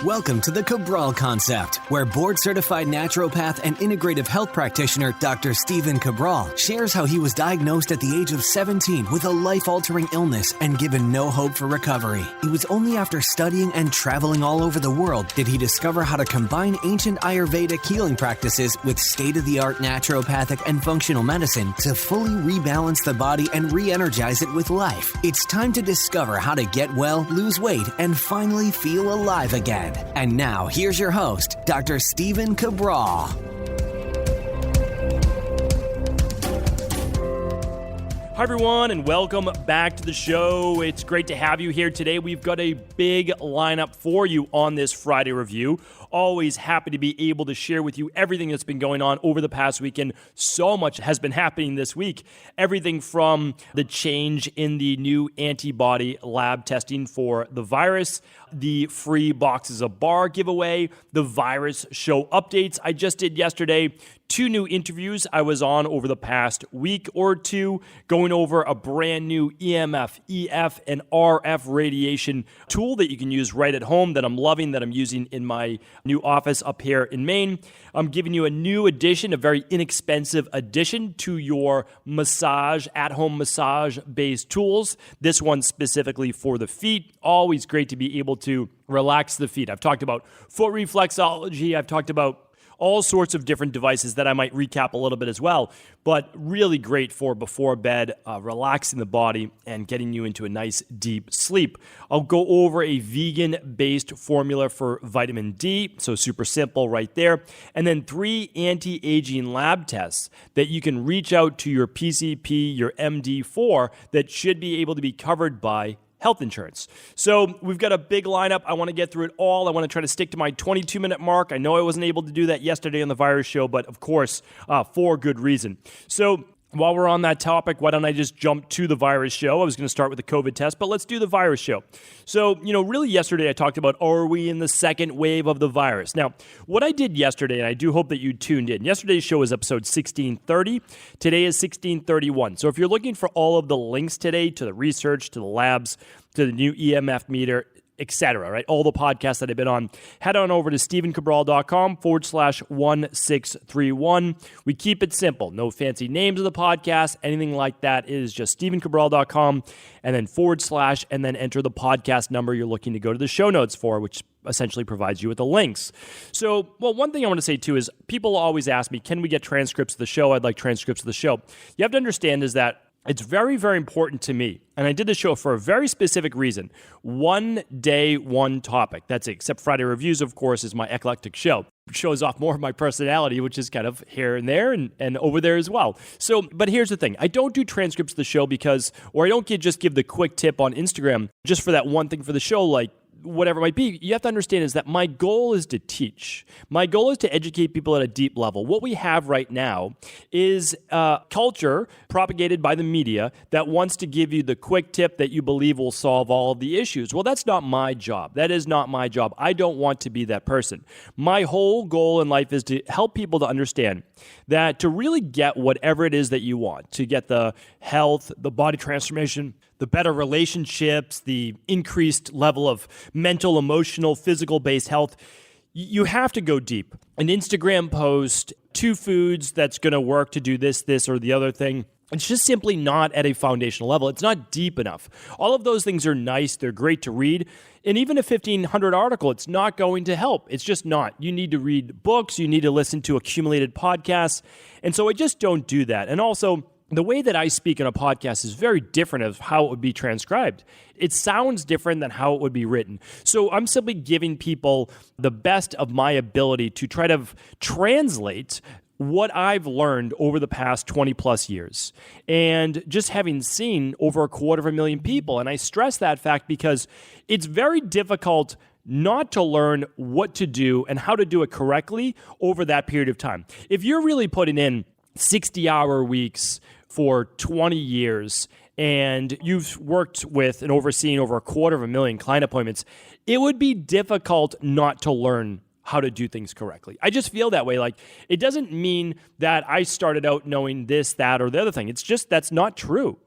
Welcome to the Cabral Concept, where board-certified naturopath and integrative health practitioner Dr. Stephen Cabral shares how he was diagnosed at the age of 17 with a life-altering illness and given no hope for recovery. It was only after studying and traveling all over the world did he discover how to combine ancient Ayurvedic healing practices with state-of-the-art naturopathic and functional medicine to fully rebalance the body and re-energize it with life. It's time to discover how to get well, lose weight, and finally feel alive again. And now, here's your host, Dr. Stephen Cabral. Hi, everyone, and welcome back to the show. It's great to have you here today. We've got a big lineup for you on this Friday review. Always happy to be able to share with you everything that's been going on over the past weekend. So much has been happening this week. Everything from the change in the new antibody lab testing for the virus, the free boxes of bar giveaway, the virus show updates I just did yesterday, 2 new interviews I was on over the past week or two, going over a brand new EMF, EF, and RF radiation tool that you can use right at home that I'm loving, that I'm using in my new office up here in Maine. I'm giving you a new addition, a very inexpensive addition to your massage, at-home massage-based tools. This one specifically for the feet. Always great to be able to relax the feet. I've talked about foot reflexology. I've talked about all sorts of different devices that I might recap a little bit as well, but really great for before bed, relaxing the body and getting you into a nice deep sleep. I'll go over a vegan-based formula for vitamin D, so super simple right there, and then 3 anti-aging lab tests that you can reach out to your PCP, your MD for, that should be able to be covered by health insurance. So we've got a big lineup. I want to get through it all. I want to try to stick to my 22-minute mark. I know I wasn't able to do that yesterday on the virus show, but of course, for good reason. So while we're on that topic, why don't I just jump to the virus show? I was going to start with the COVID test, but let's do the virus show. So, really yesterday I talked about, are we in the second wave of the virus? Now, what I did yesterday, and I do hope that you tuned in, yesterday's show is episode 1630. Today is 1631. So if you're looking for all of the links today to the research, to the labs, to the new EMF meter, etc., right? All the podcasts that I've been on. Head on over to stephencabral.com/1631. We keep it simple. No fancy names of the podcast, anything like that. It is just stephencabral.com and then / and then enter the podcast number you're looking to go to the show notes for, which essentially provides you with the links. So, one thing I want to say too is people always ask me, can we get transcripts of the show? I'd like transcripts of the show. You have to understand is that it's very, very important to me. And I did the show for a very specific reason. One day, one topic. That's it. Except Friday Reviews, of course, is my eclectic show. It shows off more of my personality, which is kind of here and there and over there as well. So, but here's the thing. I don't do transcripts of the show or I don't just give the quick tip on Instagram just for that one thing for the show, like whatever it might be. You have to understand is that my goal is to teach. My goal is to educate people at a deep level. What we have right now is a culture propagated by the media that wants to give you the quick tip that you believe will solve all of the issues. Well, that's not my job. That is not my job. I don't want to be that person. My whole goal in life is to help people to understand that to really get whatever it is that you want, to get the health, the body transformation, the better relationships, the increased level of mental, emotional, physical-based health, you have to go deep. An Instagram post, 2 foods that's going to work to do this, or the other thing, it's just simply not at a foundational level. It's not deep enough. All of those things are nice. They're great to read. And even a 1,500 article, it's not going to help. It's just not. You need to read books. You need to listen to accumulated podcasts. And so I just don't do that. And also, the way that I speak in a podcast is very different of how it would be transcribed. It sounds different than how it would be written. So I'm simply giving people the best of my ability to try to translate what I've learned over the past 20 plus years. And just having seen over 250,000 people. And I stress that fact because it's very difficult not to learn what to do and how to do it correctly over that period of time. If you're really putting in 60-hour weeks for 20 years and you've worked with and overseen over 250,000 client appointments, it would be difficult not to learn how to do things correctly. I just feel that way. Like, it doesn't mean that I started out knowing this, that, or the other thing. It's just that's not true.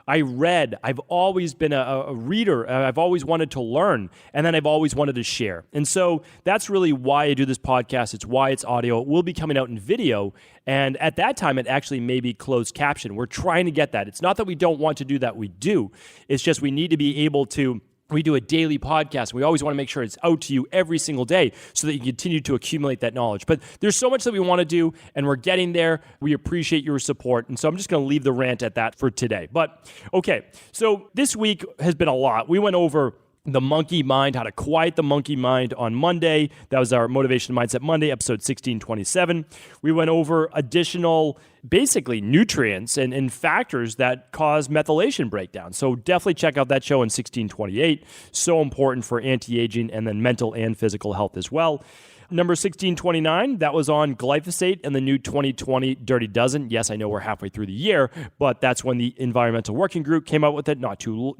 I read. I've always been a reader. I've always wanted to learn, and then I've always wanted to share. And so that's really why I do this podcast. It's why it's audio. It will be coming out in video, and at that time, it actually may be closed caption. We're trying to get that. It's not that we don't want to do that. We do. It's just we need to be able to. We do a daily podcast. We always want to make sure it's out to you every single day so that you continue to accumulate that knowledge. But there's so much that we want to do, and we're getting there. We appreciate your support. And so I'm just going to leave the rant at that for today. But okay, so this week has been a lot. We went over the monkey mind, how to quiet the monkey mind on Monday. That was our Motivation Mindset Monday, episode 1627. We went over additional, basically, nutrients and factors that cause methylation breakdown. So definitely check out that show in 1628. So important for anti-aging and then mental and physical health as well. Number 1629, that was on glyphosate and the new 2020 Dirty Dozen. Yes, I know we're halfway through the year, but that's when the Environmental Working Group came out with it not too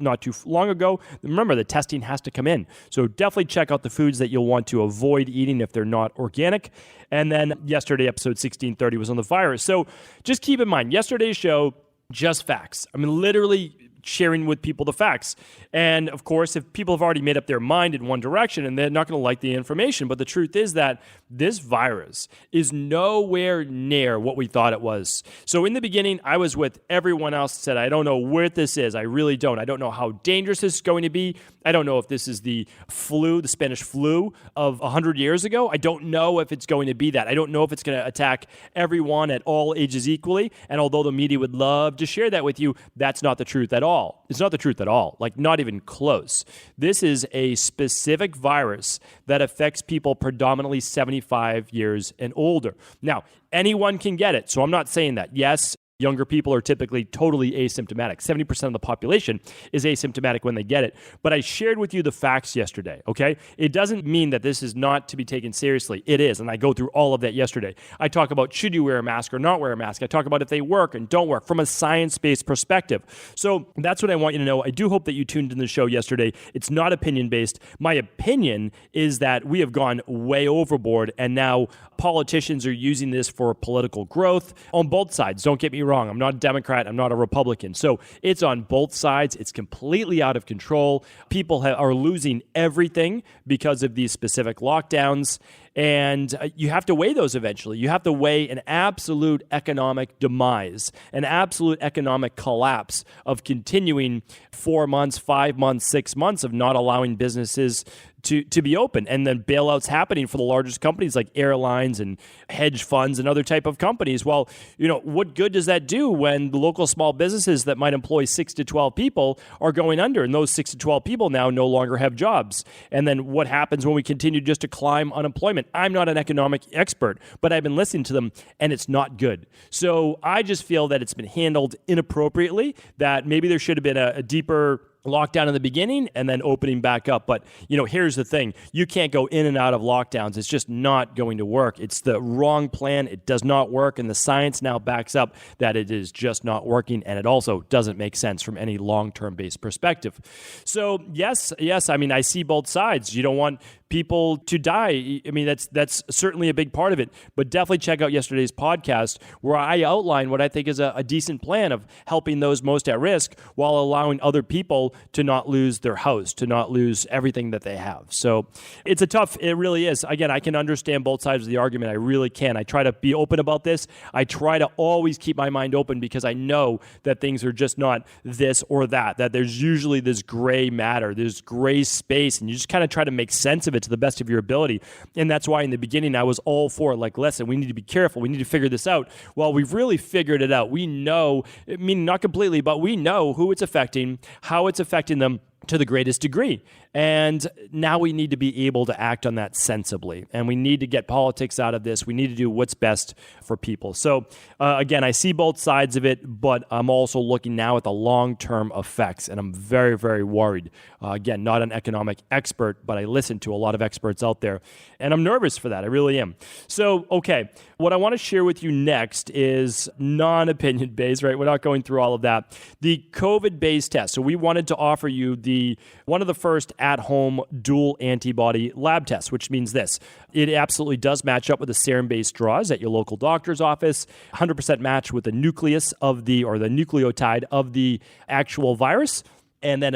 long ago. Remember, the testing has to come in. So definitely check out the foods that you'll want to avoid eating if they're not organic. And then yesterday, episode 1630 was on the virus. So just keep in mind, yesterday's show, just facts. I mean, literally sharing with people the facts. And of course, if people have already made up their mind in one direction and they're not going to like the information, but the truth is that this virus is nowhere near what we thought it was. So in the beginning, I was with everyone else that said, I don't know where this is. I really don't. I don't know how dangerous this is going to be. I don't know if this is the flu, the Spanish flu of 100 years ago. I don't know if it's going to be that. I don't know if it's going to attack everyone at all ages equally. And although the media would love to share that with you, that's not the truth at all. It's not the truth at all, like not even close. This is a specific virus that affects people predominantly 75 years and older. Now, anyone can get it, so I'm not saying that. Yes, younger people are typically totally asymptomatic. 70% of the population is asymptomatic when they get it. But I shared with you the facts yesterday, okay? It doesn't mean that this is not to be taken seriously. It is, and I go through all of that yesterday. I talk about should you wear a mask or not wear a mask. I talk about if they work and don't work from a science-based perspective. So that's what I want you to know. I do hope that you tuned in the show yesterday. It's not opinion-based. My opinion is that we have gone way overboard, and now politicians are using this for political growth on both sides. Don't get me wrong. I'm not a Democrat. I'm not a Republican. So it's on both sides. It's completely out of control. People are losing everything because of these specific lockdowns. And you have to weigh those eventually. You have to weigh an absolute economic demise, an absolute economic collapse of continuing 4 months, 5 months, 6 months of not allowing businesses to be open, and then bailouts happening for the largest companies like airlines and hedge funds and other type of companies. Well, what good does that do when the local small businesses that might employ 6 to 12 people are going under, and those 6 to 12 people now no longer have jobs? And then what happens when we continue just to climb unemployment? I'm not an economic expert, but I've been listening to them, and it's not good. So I just feel that it's been handled inappropriately, that maybe there should have been a deeper lockdown in the beginning and then opening back up. But, here's the thing. You can't go in and out of lockdowns. It's just not going to work. It's the wrong plan. It does not work. And the science now backs up that it is just not working. And it also doesn't make sense from any long-term based perspective. So yes. I mean, I see both sides. You don't want people to die. I mean, that's certainly a big part of it. But definitely check out yesterday's podcast where I outline what I think is a decent plan of helping those most at risk while allowing other people to not lose their house, to not lose everything that they have. So it really is. Again, I can understand both sides of the argument. I really can. I try to be open about this. I try to always keep my mind open because I know that things are just not this or that there's usually this gray matter, this gray space, and you just kind of try to make sense of it to the best of your ability. And that's why in the beginning I was all for listen, we need to be careful. We need to figure this out. Well, we've really figured it out. We know, not completely, but we know who it's affecting, how it's affecting them to the greatest degree. And now we need to be able to act on that sensibly. And we need to get politics out of this. We need to do what's best for people. So again, I see both sides of it, but I'm also looking now at the long-term effects. And I'm very, very worried. Again, not an economic expert, but I listen to a lot of experts out there. And I'm nervous for that. I really am. So, okay, what I want to share with you next is non-opinion based, right? We're not going through all of that. The COVID-based test. So we wanted to offer you the one of the first at-home dual antibody lab tests, which means this. It absolutely does match up with the serum-based draws at your local doctor's office, 100% match with the nucleus of the nucleotide of the actual virus, and then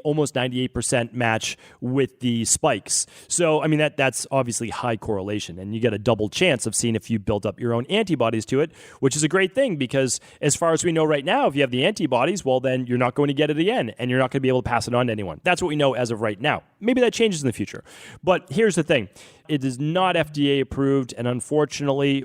almost 98% match with the spikes. So, I mean, that's obviously high correlation, and you get a double chance of seeing if you built up your own antibodies to it, which is a great thing because as far as we know right now, if you have the antibodies, well, then you're not going to get it again, and you're not going to be able to pass it on to anyone. That's what we know as of right now. Maybe that changes in the future. But here's the thing. It is not FDA approved, and unfortunately,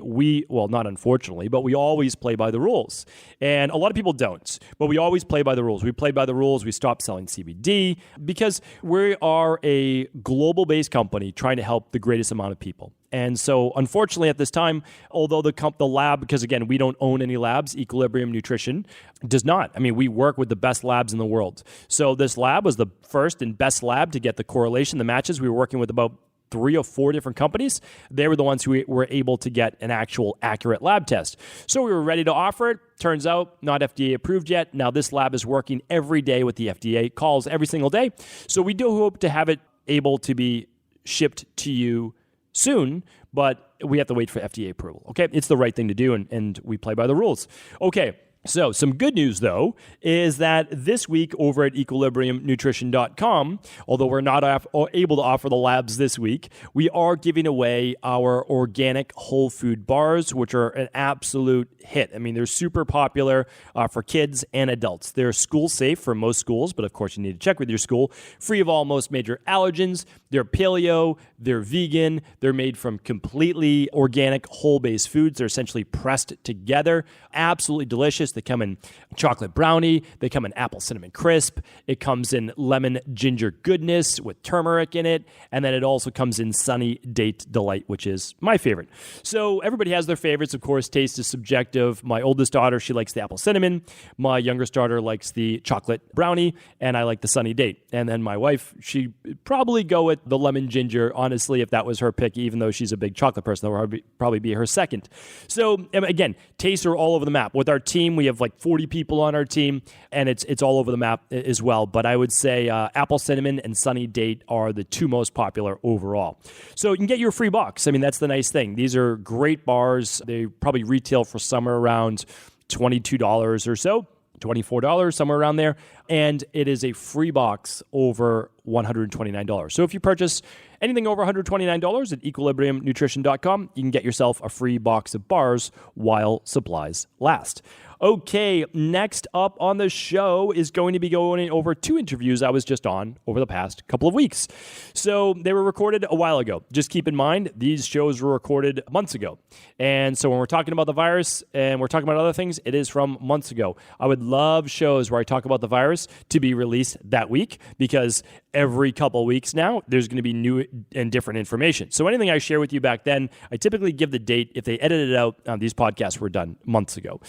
not unfortunately, but we always play by the rules. And a lot of people don't, but we always play by the rules. We play by the rules. We stop selling CBD because we are a global-based company trying to help the greatest amount of people. And so, unfortunately, at this time, although the lab, because again, we don't own any labs, Equilibrium Nutrition does not. I mean, we work with the best labs in the world. So this lab was the first and best lab to get the correlation, the matches. We were working with about 3 or 4 different companies. They were the ones who were able to get an actual accurate lab test. So we were ready to offer it. Turns out, not FDA approved yet. Now this lab is working every day with the FDA, calls every single day. So we do hope to have it able to be shipped to you soon, but we have to wait for FDA approval. Okay, it's the right thing to do, and we play by the rules. Okay. So some good news, though, is that this week over at equilibriumnutrition.com, although we're not able to offer the labs this week, we are giving away our organic whole food bars, which are an absolute hit. I mean, they're super popular for kids and adults. They're school safe for most schools, but of course you need to check with your school. Free of all most major allergens. They're paleo. They're vegan. They're made from completely organic whole-based foods. They're essentially pressed together. Absolutely delicious. They come in chocolate brownie. They come in apple cinnamon crisp. It comes in lemon ginger goodness with turmeric in it. And then it also comes in sunny date delight, which is my favorite. So everybody has their favorites. Of course, taste is subjective. My oldest daughter, she likes the apple cinnamon. My youngest daughter likes the chocolate brownie. And I like the sunny date. And then my wife, she'd probably go with the lemon ginger, honestly, if that was her pick, even though she's a big chocolate person. That would probably be her second. So again, tastes are all over the map. With our team, we have like 40 people on our team, and it's all over the map as well. But I would say apple cinnamon and sunny date are the 2 most popular overall. So you can get your free box. I mean, that's the nice thing. These are great bars. They probably retail for somewhere around $22 or so. $24, somewhere around there. And it is a free box over $129. So if you purchase anything over $129 at equilibriumnutrition.com, you can get yourself a free box of bars while supplies last. Okay, next up on the show is going to be going over 2 interviews I was just on over the past couple of weeks. So they were recorded a while ago. Just keep in mind, these shows were recorded months ago. And so when we're talking about the virus and we're talking about other things, it is from months ago. I would love shows where I talk about the virus to be released that week because every couple of weeks now, there's going to be new and different information. So anything I share with you back then, I typically give the date. If they edited it out, these podcasts were done months ago.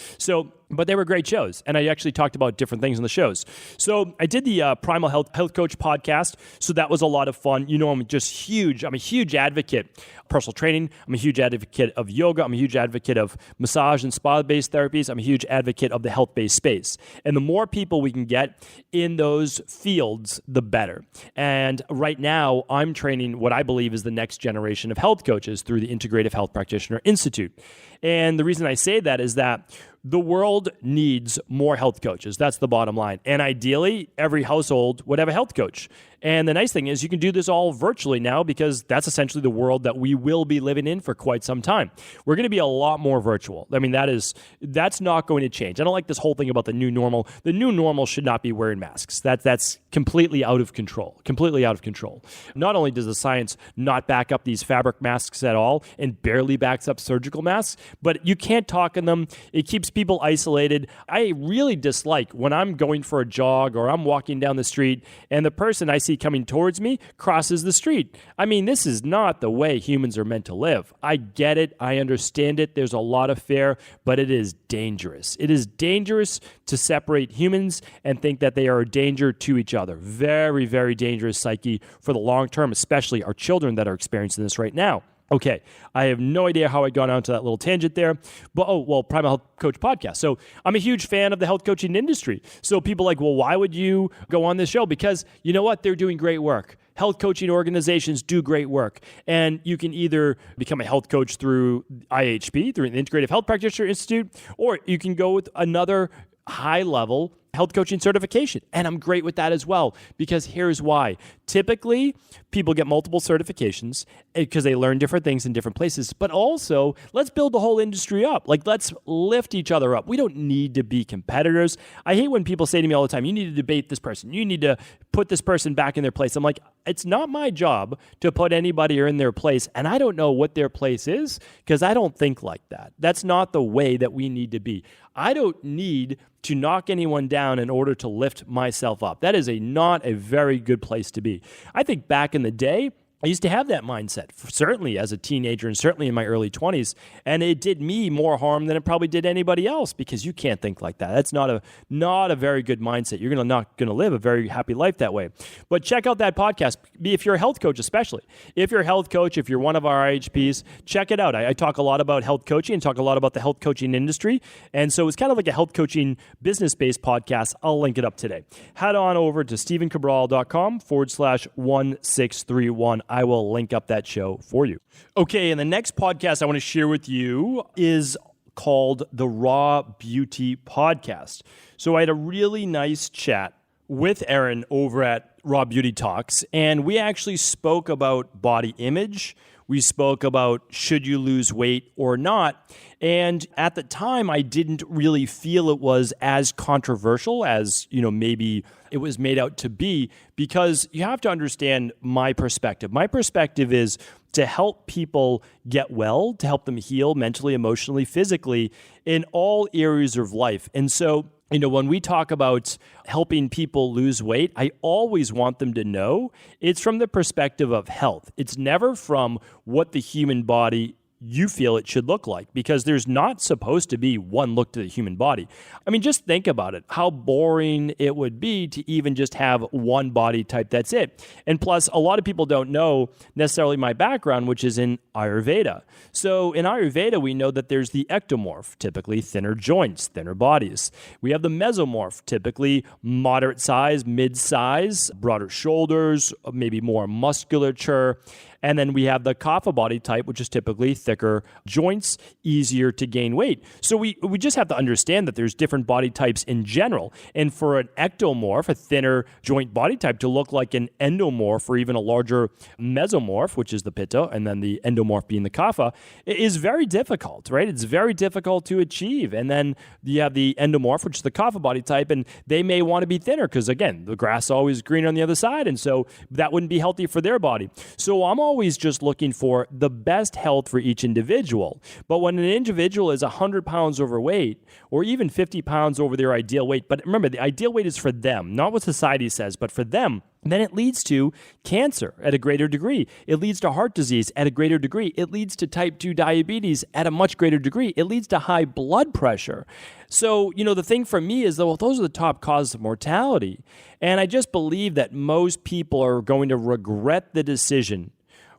But they were great shows, and I actually talked about different things in the shows. So I did the Primal Health Coach podcast, so that was a lot of fun. You know, I'm a huge advocate of personal training. I'm a huge advocate of yoga. I'm a huge advocate of massage and spa-based therapies. I'm a huge advocate of the health-based space. And the more people we can get in those fields, the better. And right now, I'm training what I believe is the next generation of health coaches through the Integrative Health Practitioner Institute. And the reason I say that is that the world needs more health coaches. That's the bottom line. And ideally, every household would have a health coach. And the nice thing is you can do this all virtually now because that's essentially the world that we will be living in for quite some time. We're going to be a lot more virtual. I mean, that's not going to change. I don't like this whole thing about the new normal. The new normal should not be wearing masks. That's completely out of control. Completely out of control. Not only does the science not back up these fabric masks at all and barely backs up surgical masks, but you can't talk in them. It keeps people isolated. I really dislike when I'm going for a jog or I'm walking down the street and the person I see coming towards me crosses the street. I mean, this is not the way humans are meant to live. I get it. I understand it. There's a lot of fear, but it is dangerous. It is dangerous to separate humans and think that they are a danger to each other. Very, very dangerous psyche for the long term, especially our children that are experiencing this right now. Okay, I have no idea how I got onto that little tangent there, but Primal Health Coach podcast. So I'm a huge fan of the health coaching industry. So people are like, well, why would you go on this show? Because you know what? They're doing great work. Health coaching organizations do great work. And you can either become a health coach through IHP, through the Integrative Health Practitioner Institute, or you can go with another high-level health coaching certification. And I'm great with that as well, because here's why. Typically, people get multiple certifications because they learn different things in different places, but also let's build the whole industry up. Like, let's lift each other up. We don't need to be competitors. I hate when people say to me all the time, you need to debate this person. You need to put this person back in their place. I'm like, it's not my job to put anybody in their place, and I don't know what their place is because I don't think like that. That's not the way that we need to be. I don't need to knock anyone down in order to lift myself up. That is not a very good place to be. I think back in the day, I used to have that mindset, certainly as a teenager and certainly in my early 20s, and it did me more harm than it probably did anybody else, because you can't think like that. That's not a very good mindset. You're not going to live a very happy life that way. But check out that podcast, if you're a health coach especially. If you're a health coach, if you're one of our IHPs, check it out. I talk a lot about health coaching and talk a lot about the health coaching industry, and so it's kind of like a health coaching business-based podcast. I'll link it up today. Head on over to stevencabral.com/1631. I will link up that show for you. Okay, and the next podcast I want to share with you is called the Raw Beauty Podcast. So I had a really nice chat with Erin over at Raw Beauty Talks, and we actually spoke about body image. We spoke about should you lose weight or not. And at the time, I didn't really feel it was as controversial as, maybe it was made out to be, because you have to understand my perspective. My perspective is to help people get well, to help them heal mentally, emotionally, physically in all areas of life. And so, when we talk about helping people lose weight, I always want them to know it's from the perspective of health. It's never from what the human body you feel it should look like, because there's not supposed to be one look to the human body. I mean, just think about it, how boring it would be to even just have one body type, that's it. And plus, a lot of people don't know necessarily my background, which is in Ayurveda. So in Ayurveda, we know that there's the ectomorph, typically thinner joints, thinner bodies. We have the mesomorph, typically moderate size, mid-size, broader shoulders, maybe more musculature. And then we have the kapha body type, which is typically thicker joints, easier to gain weight. So we just have to understand that there's different body types in general. And for an ectomorph, a thinner joint body type, to look like an endomorph or even a larger mesomorph, which is the pitta, and then the endomorph being the kapha, it is very difficult, right? It's very difficult to achieve. And then you have the endomorph, which is the kapha body type, and they may want to be thinner because, again, the grass is always greener on the other side, and so that wouldn't be healthy for their body. So I'm always just looking for the best health for each individual. But when an individual is 100 pounds overweight or even 50 pounds over their ideal weight, but remember, the ideal weight is for them, not what society says, but for them, then it leads to cancer at a greater degree. It leads to heart disease at a greater degree. It leads to type 2 diabetes at a much greater degree. It leads to high blood pressure. So, the thing for me is that, those are the top causes of mortality. And I just believe that most people are going to regret the decision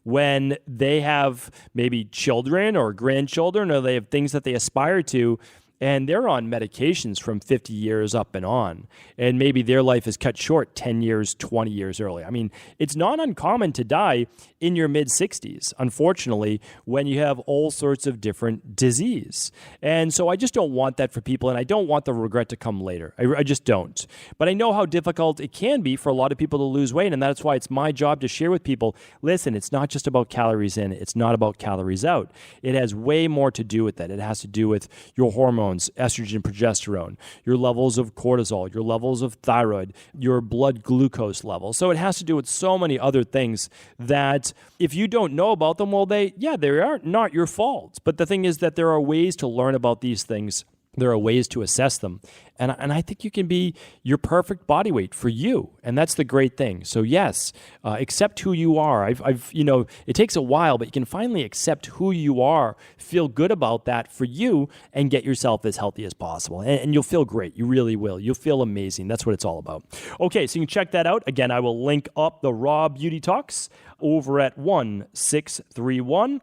when they have maybe children or grandchildren, or they have things that they aspire to, and they're on medications from 50 years up and on, and maybe their life is cut short 10 years, 20 years early. I mean, it's not uncommon to die in your mid-60s, unfortunately, when you have all sorts of different disease. And so I just don't want that for people, and I don't want the regret to come later. I just don't. But I know how difficult it can be for a lot of people to lose weight, and that's why it's my job to share with people, listen, it's not just about calories in, it's not about calories out. It has way more to do with that. It has to do with your hormones, estrogen, progesterone, your levels of cortisol, your levels of thyroid, your blood glucose level. So it has to do with so many other things that if you don't know about them, well, they are not your fault. But the thing is that there are ways to learn about these things There are ways to assess them. And I think you can be your perfect body weight for you. And that's the great thing. So yes, accept who you are. It takes a while, but you can finally accept who you are, feel good about that for you, and get yourself as healthy as possible. And you'll feel great. You really will. You'll feel amazing. That's what it's all about. Okay, so you can check that out. Again, I will link up the Raw Beauty Talks over at 1631.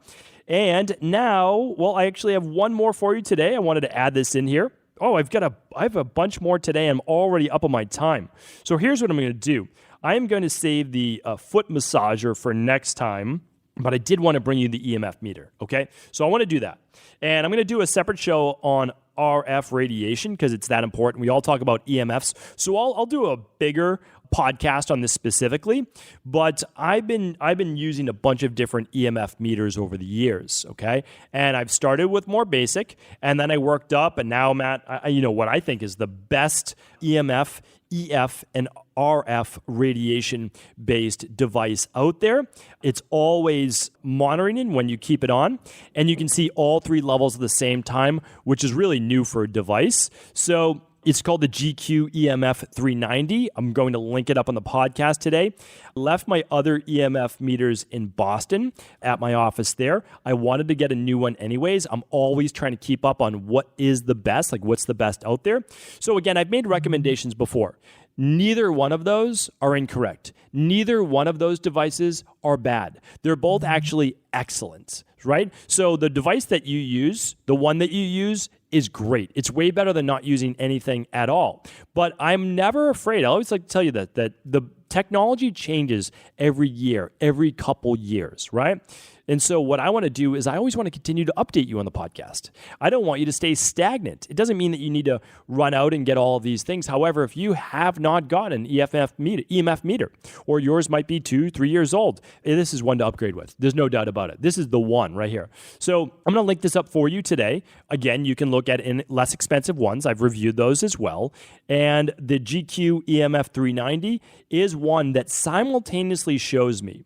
And now, I actually have one more for you today. I wanted to add this in here. Oh, I have a bunch more today. I'm already up on my time. So here's what I'm going to do. I am going to save the foot massager for next time, but I did want to bring you the EMF meter, okay? So I want to do that. And I'm going to do a separate show on RF radiation because it's that important. We all talk about EMFs. So I'll do a bigger podcast on this specifically, but I've been using a bunch of different EMF meters over the years, okay? And I've started with more basic, and then I worked up, and now I'm at what I think is the best EMF, EF, and RF radiation-based device out there. It's always monitoring when you keep it on, and you can see all three levels at the same time, which is really new for a device. So it's called the GQ EMF 390. I'm going to link it up on the podcast today. I left my other EMF meters in Boston at my office there. I wanted to get a new one anyways. I'm always trying to keep up on what is the best, like what's the best out there. So again, I've made recommendations before. Neither one of those are incorrect. Neither one of those devices are bad. They're both actually excellent, right? So the device that you use, the one that you use, is great. It's way better than not using anything at all. But I'm never afraid. I always like to tell you that the technology changes every year, every couple years, right? And so what I want to do is I always want to continue to update you on the podcast. I don't want you to stay stagnant. It doesn't mean that you need to run out and get all of these things. However, if you have not got an EMF meter, or yours might be 2-3 years old, this is one to upgrade with. There's no doubt about it. This is the one right here. So I'm going to link this up for you today. Again, you can look at less expensive ones. I've reviewed those as well. And the GQ EMF 390 is one that simultaneously shows me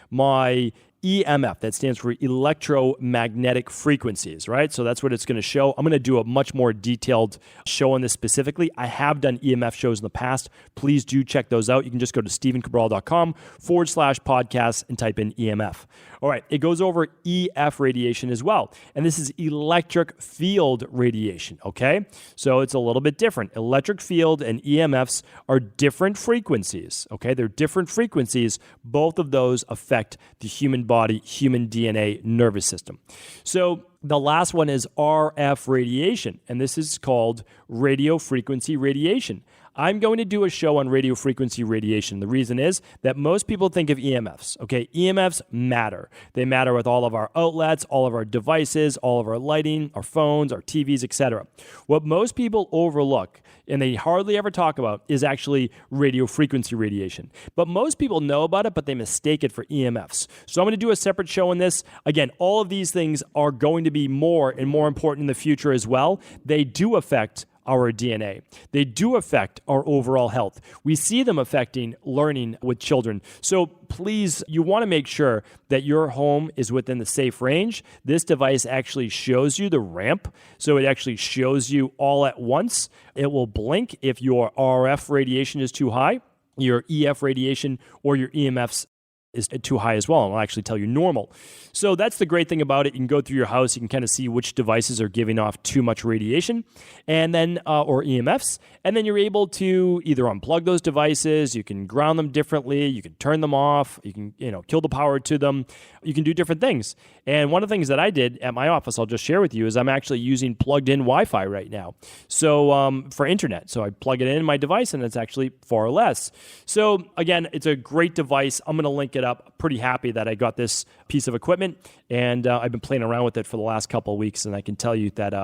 my EMF, that stands for electromagnetic frequencies, right? So that's what it's going to show. I'm going to do a much more detailed show on this specifically. I have done EMF shows in the past. Please do check those out. You can just go to stevencabral.com/podcast and type in EMF. All right, it goes over EF radiation as well. And this is electric field radiation, okay? So it's a little bit different. Electric field and EMFs are different frequencies, okay? They're different frequencies. Both of those affect the human body, human DNA, nervous system. So the last one is RF radiation, and this is called radio frequency radiation. I'm going to do a show on radio frequency radiation. The reason is that most people think of EMFs. Okay, EMFs matter. They matter with all of our outlets, all of our devices, all of our lighting, our phones, our TVs, etc. What most people overlook, and they hardly ever talk about, is actually radio frequency radiation. But most people know about it, but they mistake it for EMFs. So I'm going to do a separate show on this. Again, all of these things are going to be more and more important in the future as well. They do affect our DNA. They do affect our overall health. We see them affecting learning with children. So please, you want to make sure that your home is within the safe range. This device actually shows you the ramp. So it actually shows you all at once. It will blink if your RF radiation is too high, your EF radiation, or your EMFs is too high as well, and I'll actually tell you normal. So that's the great thing about it. You can go through your house, you can kind of see which devices are giving off too much radiation, and then or EMFs, and then you're able to either unplug those devices, you can ground them differently, you can turn them off, you can kill the power to them, you can do different things. And one of the things that I did at my office, I'll just share with you, is I'm actually using plugged-in Wi-Fi right now. So for internet, so I plug it in my device, and it's actually far less. So again, it's a great device. I'm going to link it up. Pretty happy that I got this piece of equipment, and I've been playing around with it for the last couple of weeks, and I can tell you that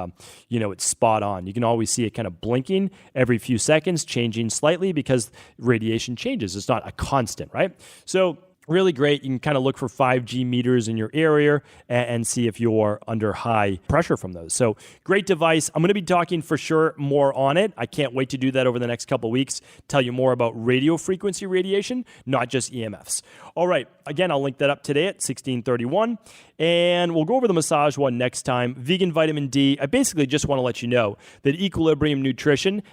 it's spot on. You can always see it kind of blinking every few seconds, changing slightly because radiation changes. It's not a constant, right? So Really great. You can kind of look for 5G meters in your area and see if you're under high pressure from those. So great device. I'm going to be talking for sure more on it. I can't wait to do that over the next couple of weeks, tell you more about radio frequency radiation, not just EMFs. All right. Again, I'll link that up today at 1631. And we'll go over the massage one next time. Vegan vitamin D. I basically just want to let you know that Equilibrium Nutrition,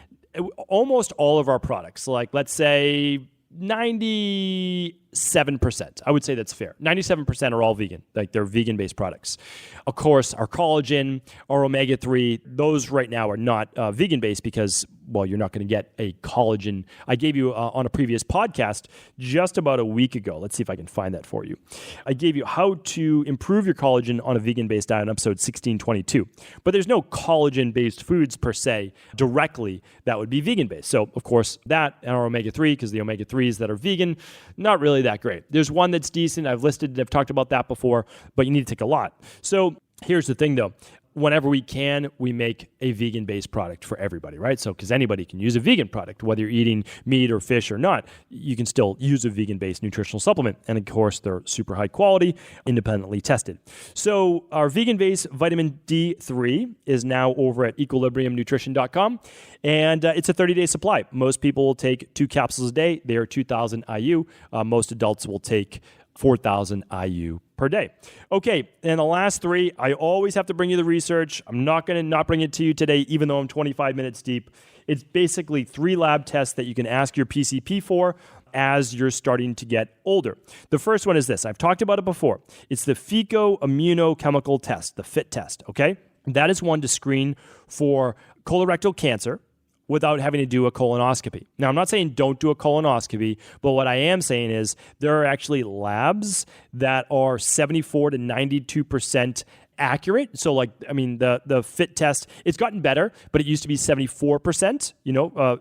almost all of our products, like let's say 97%. I would say that's fair. 97% are all vegan. Like they're vegan-based products. Of course, our collagen, our omega-3, those right now are not vegan-based because, well, you're not going to get a collagen. I gave you on a previous podcast just about a week ago. Let's see if I can find that for you. I gave you how to improve your collagen on a vegan-based diet in episode 1622. But there's no collagen-based foods per se directly that would be vegan-based. So, of course, that and our omega-3, because the omega-3s that are vegan, not really that great. There's one that's decent. I've talked about that before, but you need to take a lot. So here's the thing though. Whenever we can, we make a vegan-based product for everybody, right? So, because anybody can use a vegan product, whether you're eating meat or fish or not, you can still use a vegan-based nutritional supplement. And of course, they're super high quality, independently tested. So, our vegan-based vitamin D3 is now over at equilibriumnutrition.com, and it's a 30-day supply. Most people will take 2 capsules a day. They are 2,000 IU. Most adults will take 4,000 IU per day. Okay, and the last 3, I always have to bring you the research. I'm not going to not bring it to you today, even though I'm 25 minutes deep. It's basically 3 lab tests that you can ask your PCP for as you're starting to get older. The first one is this. I've talked about it before. It's the fecal-immunochemical test, the FIT test, okay? That is one to screen for colorectal cancer without having to do a colonoscopy. Now, I'm not saying don't do a colonoscopy, but what I am saying is there are actually labs that are 74 to 92% accurate. So the FIT test, it's gotten better, but it used to be 74%,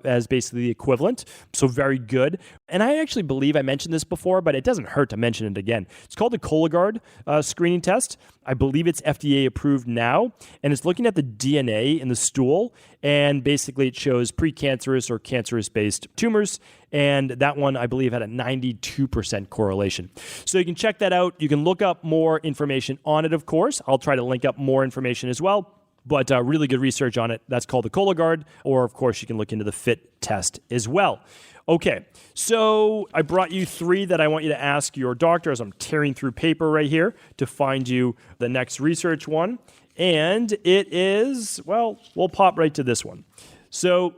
as basically the equivalent. So very good. And I actually believe I mentioned this before, but it doesn't hurt to mention it again. It's called the Cologuard screening test. I believe it's FDA approved now, and it's looking at the DNA in the stool, and basically it shows precancerous or cancerous-based tumors, and that one, I believe, had a 92% correlation. So you can check that out. You can look up more information on it, of course. I'll try to link up more information as well, but really good research on it. That's called the Cologuard, or, of course, you can look into the FIT test as well. Okay, so I brought you 3 that I want you to ask your doctor as I'm tearing through paper right here to find you the next research one. And it is, well, we'll pop right to this one. So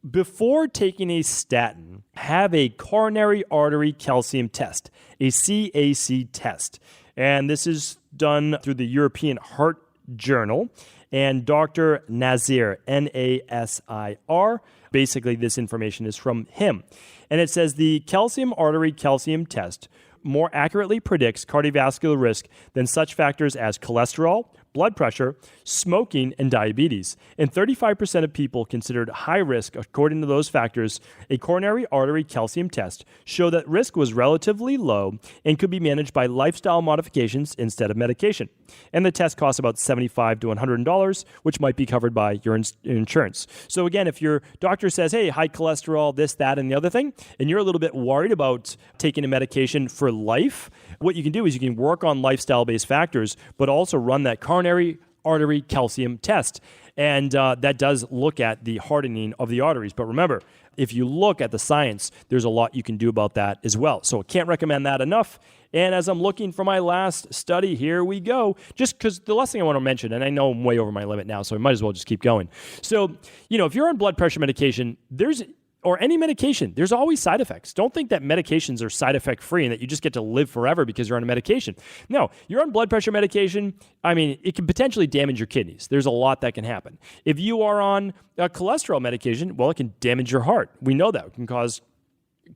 before taking a statin, have a coronary artery calcium test, a CAC test. And this is done through the European Heart Journal. And Dr. Nasir, Nasir, basically this information is from him. And it says the calcium artery calcium test more accurately predicts cardiovascular risk than such factors as cholesterol, blood pressure, smoking, and diabetes. And 35% of people considered high risk according to those factors, a coronary artery calcium test showed that risk was relatively low and could be managed by lifestyle modifications instead of medication. And the test costs about $75 to $100, which might be covered by your insurance. So again, if your doctor says, hey, high cholesterol, this, that, and the other thing, and you're a little bit worried about taking a medication for life, what you can do is you can work on lifestyle-based factors, but also run that coronary artery calcium test. And that does look at the hardening of the arteries. But remember, if you look at the science, there's a lot you can do about that as well. So I can't recommend that enough. And as I'm looking for my last study, here we go. Just because the last thing I want to mention, and I know I'm way over my limit now, so I might as well just keep going. So, if you're on blood pressure medication, or any medication, there's always side effects. Don't think that medications are side effect free and that you just get to live forever because you're on a medication. No, you're on blood pressure medication. It can potentially damage your kidneys. There's a lot that can happen. If you are on a cholesterol medication, well, it can damage your heart. We know that. It can cause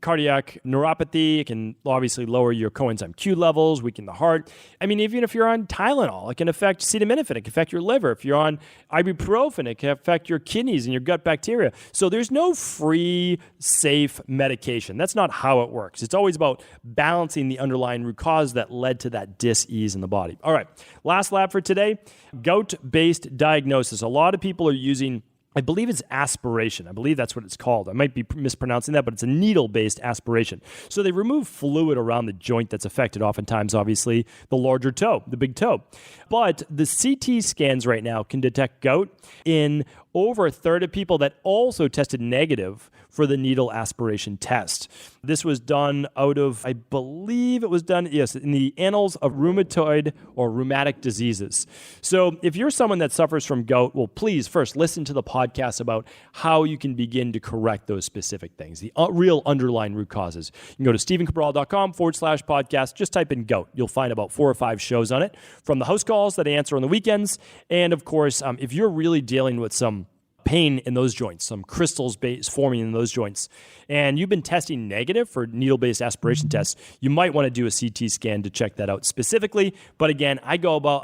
cardiac neuropathy. It can obviously lower your coenzyme Q levels, weaken the heart. Even if you're on Tylenol, it can affect acetaminophen. It can affect your liver. If you're on ibuprofen, it can affect your kidneys and your gut bacteria. So there's no free, safe medication. That's not how it works. It's always about balancing the underlying root cause that led to that dis-ease in the body. All right, last lab for today, gout-based diagnosis. A lot of people are using I believe it's aspiration. I believe that's what it's called. I might be mispronouncing that, but it's a needle-based aspiration. So they remove fluid around the joint that's affected, oftentimes, obviously, the larger toe, the big toe. But the CT scans right now can detect gout in over a third of people that also tested negative for the needle aspiration test. This was done out of, I believe it was done, yes, in the Annals of Rheumatoid or Rheumatic Diseases. So if you're someone that suffers from gout, well, please first listen to the podcast about how you can begin to correct those specific things, the real underlying root causes. You can go to stephencabral.com/podcast. Just type in gout. You'll find about 4 or 5 shows on it, from the house calls that I answer on the weekends. And of course, if you're really dealing with some pain in those joints, some crystals forming in those joints, and you've been testing negative for needle-based aspiration tests, you might want to do a CT scan to check that out specifically. But again, I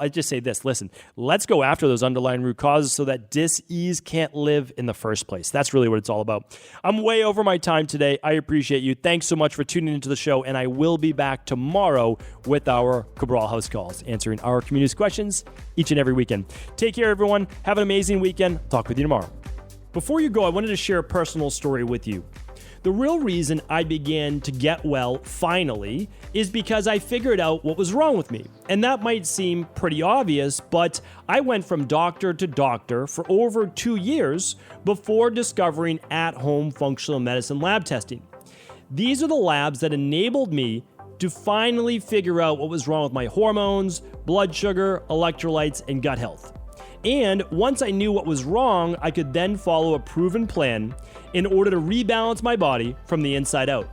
just say this, listen, let's go after those underlying root causes so that dis-ease can't live in the first place. That's really what it's all about. I'm way over my time today. I appreciate you. Thanks so much for tuning into the show, and I will be back tomorrow with our Cabral House Calls, answering our community's questions each and every weekend. Take care, everyone. Have an amazing weekend. Talk with you tomorrow. Before you go, I wanted to share a personal story with you. The real reason I began to get well finally is because I figured out what was wrong with me. And that might seem pretty obvious, but I went from doctor to doctor for over 2 years before discovering at-home functional medicine lab testing. These are the labs that enabled me to finally figure out what was wrong with my hormones, blood sugar, electrolytes, and gut health. And once I knew what was wrong, I could then follow a proven plan in order to rebalance my body from the inside out.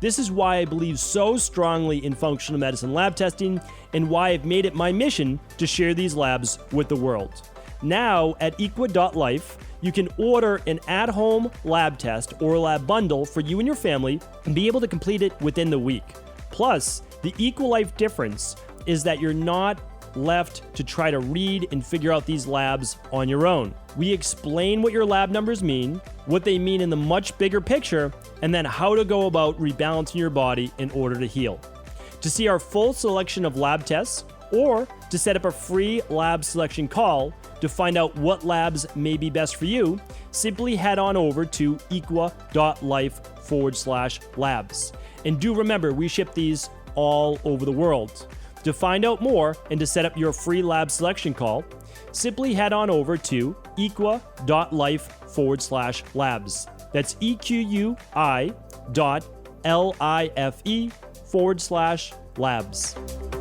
This is why I believe so strongly in functional medicine lab testing and why I've made it my mission to share these labs with the world. Now at equa.life, you can order an at-home lab test or lab bundle for you and your family and be able to complete it within the week. Plus, the EquaLife difference is that you're not left to try to read and figure out these labs on your own. We explain what your lab numbers mean, what they mean in the much bigger picture, and then how to go about rebalancing your body in order to heal. To see our full selection of lab tests, or to set up a free lab selection call to find out what labs may be best for you, simply head on over to equa.life/labs. And do remember, we ship these all over the world. To find out more and to set up your free lab selection call, simply head on over to equa.life/labs. That's EQUI.LIFE/labs.